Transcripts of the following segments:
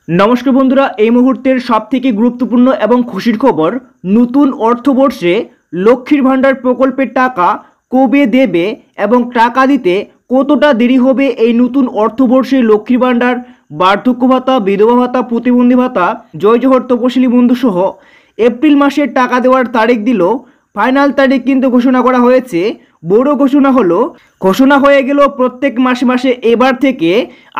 नमस्कार बंधुरा এই মুহূর্তের সবথেকে গুরুত্বপূর্ণ এবং খুশির খবর নতুন অর্থবর্ষে লক্ষ্মীর ভান্ডার প্রকল্পের টাকা কবে দেবে এবং টাকা দিতে কতটা দেরি হবে। এই নতুন অর্থবর্ষে লক্ষ্মীর ভান্ডার, বার্ধক্য ভাতা, বিধবা ভাতা, প্রতিবন্ধী ভাতা, জয় জোহর তপশিলি বন্ধু সহ এপ্রিল মাসের টাকা দেওয়ার তারিখ দিল। ফাইনাল তারিখ কিন্তু ঘোষণা করা হয়েছে। বড় ঘোষণা হয়ে গেল প্রত্যেক মাসে মাসে এবার থেকে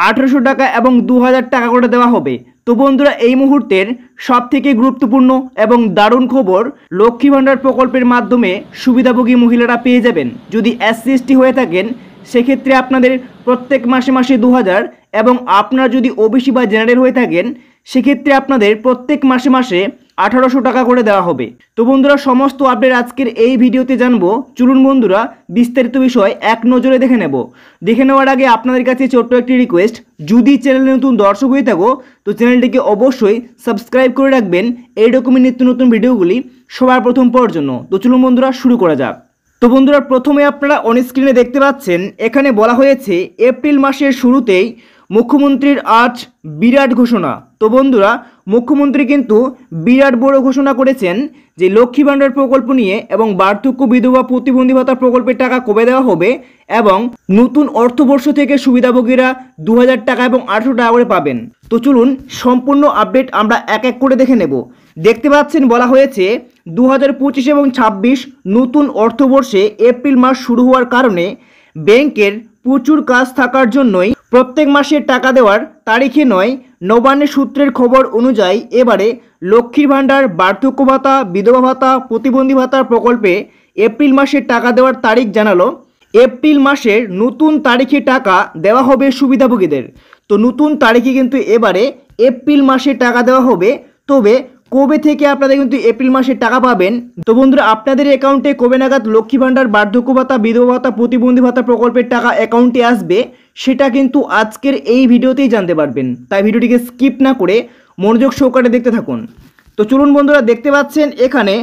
1800 টাকা এবং 2000 টাকা করে দেওয়া হবে। তো বন্ধুরা, এই মুহূর্তের সবথেকে গুরুত্বপূর্ণ এবং দারুণ খবর, লক্ষ্মী ভান্ডার প্রকল্পের মাধ্যমে সুবিধাভোগী মহিলারা পেয়ে যাবেন। যদি SC/ST হয়ে থাকেন সেক্ষেত্রে আপনাদের প্রত্যেক মাসে মাসে 2000 এবং আপনারা যদি OBC বা জেনারেল হয়ে থাকেন সেক্ষেত্রে আপনাদের প্রত্যেক মাসে মাসে 1800 টাকা করে দেওয়া হবে। তো বন্ধুরা, সমস্ত আপডেট আজকের এই ভিডিওতে জানবো। চলুন বন্ধুরা, বিস্তারিত বিষয় এক নজরে দেখে নেওয়ার আগে আপনাদের কাছে ছোট্ট একটি রিকোয়েস্ট, যদি চ্যানেলে নতুন দর্শক হয়ে থাকো তো চ্যানেলটিকে অবশ্যই সাবস্ক্রাইব করে রাখবেন এই রকমের নিত্য নতুন ভিডিওগুলি সবার প্রথম পাওয়ার জন্য। তো চলুন বন্ধুরা, শুরু করা যাক। তো বন্ধুরা, প্রথমে আপনারা অন স্ক্রিনে দেখতে পাচ্ছেন, এখানে বলা হয়েছে এপ্রিল মাসের শুরুতেই মুখ্যমন্ত্রীর আজ বিরাট ঘোষণা। তো বন্ধুরা, মুখ্যমন্ত্রী কিন্তু বিরাট বড় ঘোষণা করেছেন যে লক্ষ্মী ভান্ডার প্রকল্প নিয়ে এবং বার্ধক্য, বিধবা, প্রতিবন্ধী ভাতা প্রকল্পের টাকা কবে দেওয়া হবে এবং নতুন অর্থবর্ষ থেকে সুবিধাভোগীরা 2000 টাকা এবং 800 টাকা করে পাবেন। তো চলুন সম্পূর্ণ আপডেট আমরা এক এক করে দেখে নেব। দেখতে পাচ্ছেন বলা হয়েছে 2025 এবং 26 নতুন অর্থবর্ষে এপ্রিল মাস শুরু হওয়ার কারণে ব্যাংকের প্রচুর কাজ থাকার জন্যই প্রত্যেক মাসে টাকা দেওয়ার তারিখে নয়। নবান্নের সূত্রের খবর অনুযায়ী এবারে লক্ষ্মীর ভান্ডার, বার্ধক্য ভাতা, বিধবা ভাতা, প্রতিবন্ধী ভাতার প্রকল্পে এপ্রিল মাসে টাকা দেওয়ার তারিখ জানালো। এপ্রিল মাসের নতুন তারিখে টাকা দেওয়া হবে সুবিধাভোগীদের। তো নতুন তারিখে কিন্তু এবারে এপ্রিল মাসে টাকা দেওয়া হবে। তবে কবে থেকে আপনারা কিন্তু এপ্রিল মাসে টাকা পাবেন? তো বন্ধুরা, আপনাদের অ্যাকাউন্টে কবে নাগাদ লক্ষ্মী ভান্ডার, বার্ধক্য ভাতা, বিধবা ভাতা, প্রতিবন্ধী ভাতা প্রকল্পের টাকা অ্যাকাউন্টে আসবে সেটা কিন্তু আজকের এই ভিডিওতেই জানতে পারবেন। তাই ভিডিওটিকে স্কিপ না করে মনোযোগ সহকারে দেখতে থাকুন। তো চলুন বন্ধুরা, দেখতে পাচ্ছেন এখানে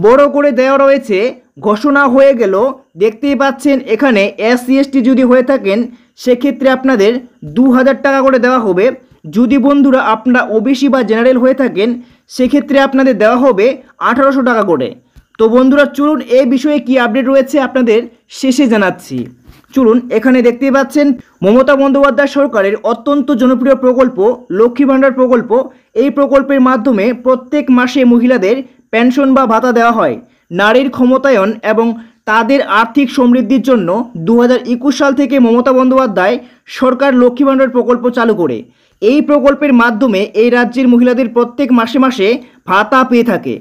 বড় করে দেওয়া রয়েছে, ঘোষণা হয়ে গেল। দেখতেই পাচ্ছেন এখানে SC/ST যদি হয়ে থাকেন সেক্ষেত্রে আপনাদের 2000 টাকা করে দেওয়া হবে। যদি বন্ধুরা আপনারা OBC বা জেনারেল হয়ে থাকেন সেক্ষেত্রে আপনাদের দেওয়া হবে 1800 টাকা করে। তো বন্ধুরা, চলুন এই বিষয়ে কি আপডেট রয়েছে আপনাদের শেষে জানাচ্ছি। চলুন, এখানে দেখতেই পাচ্ছেন মমতা বন্দ্যোপাধ্যায় সরকারের অত্যন্ত জনপ্রিয় প্রকল্প লক্ষ্মী ভান্ডার প্রকল্প। এই প্রকল্পের মাধ্যমে প্রত্যেক মাসে মহিলাদের পেনশন বা ভাতা দেওয়া হয়। নারীর ক্ষমতায়ন এবং তাদের আর্থিক সমৃদ্ধির জন্য 2021 সাল থেকে মমতা বন্দ্যোপাধ্যায় সরকার লক্ষ্মী ভান্ডার প্রকল্প চালু করে। এই প্রকল্পের মাধ্যমে এই রাজ্যের মহিলাদের প্রত্যেক মাসে মাসে ভাতা পেয়ে থাকে।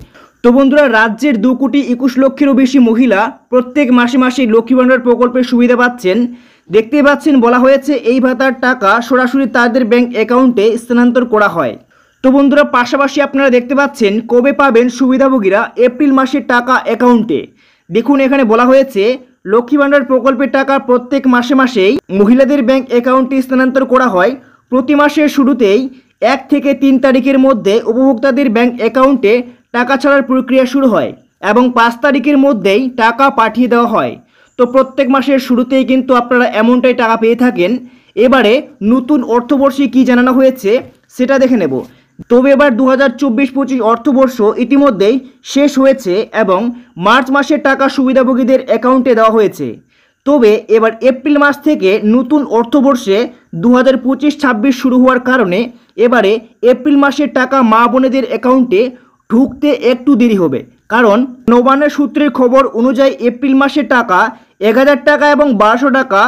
তো বন্ধুরা, রাজ্যের 2,21,00,000-এরও বেশি মহিলা প্রত্যেক মাসে মাসে লক্ষ্মী ভান্ডার প্রকল্পের সুবিধা পাচ্ছেন। দেখতে পাচ্ছেন বলা হয়েছে এই ভাতার টাকা সরাসরি তাদের ব্যাংক অ্যাকাউন্টে স্থানান্তর করা হয়। তো বন্ধুরা, পাশাপাশি আপনারা দেখতে পাচ্ছেন কবে পাবেন সুবিধাভোগীরা এপ্রিল মাসের টাকা অ্যাকাউন্টে। দেখুন, এখানে বলা হয়েছে লক্ষ্মী ভান্ডার প্রকল্পের টাকা প্রত্যেক মাসে মাসেই মহিলাদের ব্যাংক অ্যাকাউন্টে স্থানান্তর করা হয়। প্রতি মাসের শুরুতেই 1 থেকে 3 তারিখের মধ্যে উপভোক্তাদের ব্যাংক অ্যাকাউন্টে টাকা ছাড়ার প্রক্রিয়া শুরু হয় এবং 5 তারিখের মধ্যেই টাকা পাঠিয়ে দেওয়া হয়। তো প্রত্যেক মাসের শুরুতেই কিন্তু আপনারা এমনটাই টাকা পেয়ে থাকেন। এবারে নতুন অর্থবর্ষে কি জানানো হয়েছে সেটা দেখে নেব। তবে এবার 2024-25 অর্থবর্ষ ইতিমধ্যেই শেষ হয়েছে এবং মার্চ মাসের টাকা সুবিধাভোগীদের অ্যাকাউন্টে দেওয়া হয়েছে। তবে এবার এপ্রিল মাস থেকে নতুন অর্থবর্ষে 2025-26 শুরু হওয়ার কারণে এবারে এপ্রিল মাসের টাকা মা বোনেদের অ্যাকাউন্টে ঢুকতে একটু দেরি হবে। কারণ নবান্নের সূত্রের খবর অনুযায়ী এপ্রিল মাসের টাকা 1000 টাকা এবং 1200 টাকা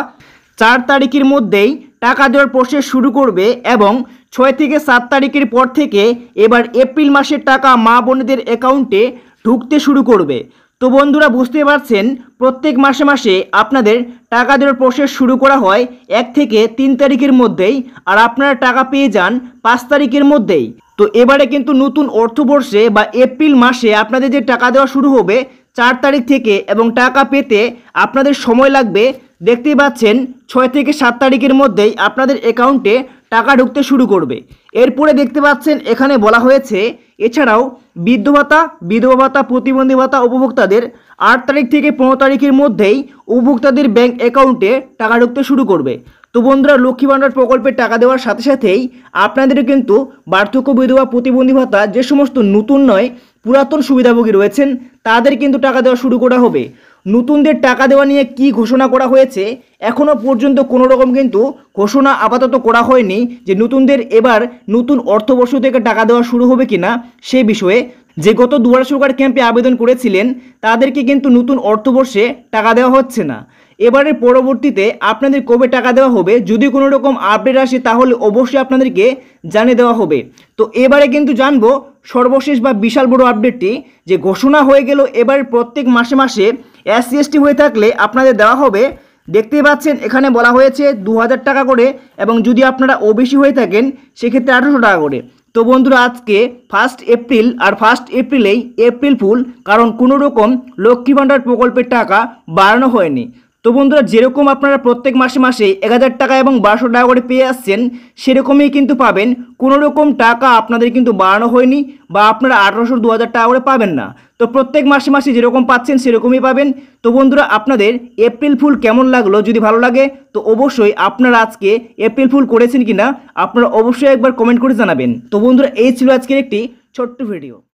4 তারিখের মধ্যেই টাকা দেওয়ার প্রসেস শুরু করবে এবং 6 থেকে 7 তারিখের পর থেকে এবার এপ্রিল মাসের টাকা মা বোনেদের অ্যাকাউন্টে ঢুকতে শুরু করবে। তো বন্ধুরা, বুঝতে পারছেন প্রত্যেক মাসে মাসে আপনাদের টাকা দেওয়ার প্রসেস শুরু করা হয় 1 থেকে 3 তারিখের মধ্যেই আর আপনারা টাকা পেয়ে যান 5 তারিখের মধ্যেই। তো এবারে কিন্তু নতুন অর্থবর্ষে বা এপ্রিল মাসে আপনাদের যে টাকা দেওয়া শুরু হবে 4 তারিখ থেকে এবং টাকা পেতে আপনাদের সময় লাগবে। দেখতেই পাচ্ছেন 6 থেকে 7 তারিখের মধ্যেই আপনাদের অ্যাকাউন্টে টাকা ঢুকতে শুরু করবে। এরপরে দেখতে পাচ্ছেন এখানে বলা হয়েছে এছাড়াও বৃদ্ধ ভাতা, বিধবা ভাতা, প্রতিবন্ধী ভাতা উপভোক্তাদের 8 তারিখ থেকে 15 তারিখের মধ্যেই উপভোক্তাদের ব্যাংক অ্যাকাউন্টে টাকা ঢুকতে শুরু করবে। তো বন্ধুরা, লক্ষ্মী ভাণ্ডার প্রকল্পের টাকা দেওয়ার সাথে সাথেই আপনাদেরও কিন্তু বার্ধক্য বিধবা প্রতিবন্ধী ভাতা যে সমস্ত নতুন নয় পুরাতন সুবিধাভোগী রয়েছেন তাদের কিন্তু টাকা দেওয়া শুরু করা হবে। নতুনদের টাকা দেওয়া নিয়ে কি ঘোষণা করা হয়েছে এখনও পর্যন্ত কোনো রকম কিন্তু ঘোষণা আপাতত করা হয়নি যে নতুনদের এবার নতুন অর্থবর্ষ থেকে টাকা দেওয়া শুরু হবে কিনা সে বিষয়ে। যে গত দুয়ারে সরকার ক্যাম্পে আবেদন করেছিলেন তাদেরকে কিন্তু নতুন অর্থবর্ষে টাকা দেওয়া হচ্ছে না। এবারের পরবর্তীতে আপনাদের কবে টাকা দেওয়া হবে যদি কোনো রকম আপডেট আসে তাহলে অবশ্যই আপনাদেরকে জানিয়ে দেওয়া হবে। তো এবারে কিন্তু জানবো সর্বশেষ বা বিশাল বড় আপডেটটি, যে ঘোষণা হয়ে গেল এবার প্রত্যেক মাসে মাসে SC ST হয়ে থাকলে আপনাদের দেওয়া হবে। দেখতেই পাচ্ছেন এখানে বলা হয়েছে 2000 টাকা করে, এবং যদি আপনারা OBC হয়ে থাকেন সেক্ষেত্রে 1800 টাকা করে। তো বন্ধুরা, আজকে 1 এপ্রিল, আর 1 এপ্রিলেই এপ্রিল ফুল, কারণ কোনো রকম লক্ষ্মী ভাণ্ডার প্রকল্পের টাকা বাড়ানো হয়নি। তো বন্ধুরা, যেরকম আপনারা প্রত্যেক মাসে মাসে 1000 টাকা এবং 1200 টাকা করে পেয়ে আসছেন সেরকমই কিন্তু পাবেন। কোনো রকম টাকা আপনাদের কিন্তু বাড়ানো হয়নি, বা আপনারা 1800 2000 টাকা করে পাবেন না। তো প্রত্যেক মাসে মাসে যেরকম পাচ্ছেন সেরকমই পাবেন। তো বন্ধুরা, আপনাদের এপ্রিল ফুল কেমন লাগলো? যদি ভালো লাগে তো অবশ্যই আপনারা আজকে এপ্রিল ফুল করেছেন কিনা আপনারা অবশ্যই একবার কমেন্ট করে জানাবেন। তো বন্ধুরা, এই ছিল আজকের একটি ছোট্ট ভিডিও।